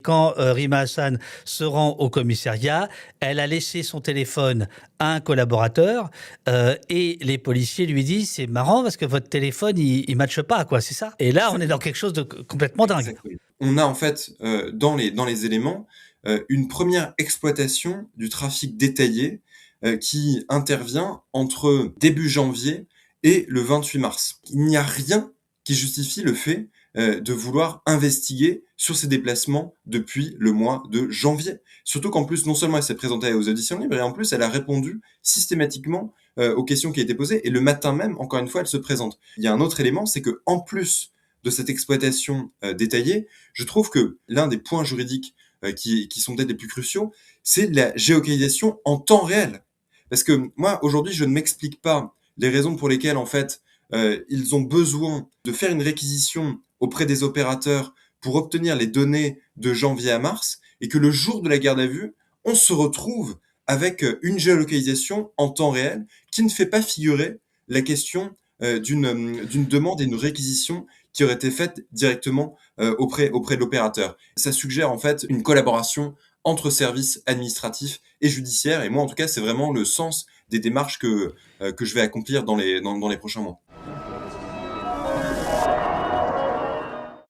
quand Rima Hassan se rend au commissariat, elle a laissé son téléphone à un collaborateur et les policiers lui disent c'est marrant parce que votre téléphone il matche pas quoi, c'est ça. Et là on est dans quelque chose de complètement dingue. Exactement. On a en fait dans les éléments une première exploitation du trafic détaillé qui intervient entre début janvier et le 28 mars. Il n'y a rien qui justifie le fait de vouloir investiguer sur ces déplacements depuis le mois de janvier. Surtout qu'en plus, non seulement elle s'est présentée aux auditions libres, et en plus elle a répondu systématiquement aux questions qui étaient posées, et le matin même, encore une fois, elle se présente. Il y a un autre élément, c'est que en plus de cette exploitation détaillée, je trouve que l'un des points juridiques qui sont peut-être les plus cruciaux, c'est la géolocalisation en temps réel. Parce que moi, aujourd'hui, je ne m'explique pas les raisons pour lesquelles, en fait, ils ont besoin de faire une réquisition auprès des opérateurs pour obtenir les données de janvier à mars, et que le jour de la garde à vue, on se retrouve avec une géolocalisation en temps réel qui ne fait pas figurer la question d'une demande et une réquisition qui aurait été faite directement auprès de l'opérateur. Ça suggère en fait une collaboration entre services administratifs et judiciaires, et moi en tout cas c'est vraiment le sens des démarches que je vais accomplir dans les prochains mois.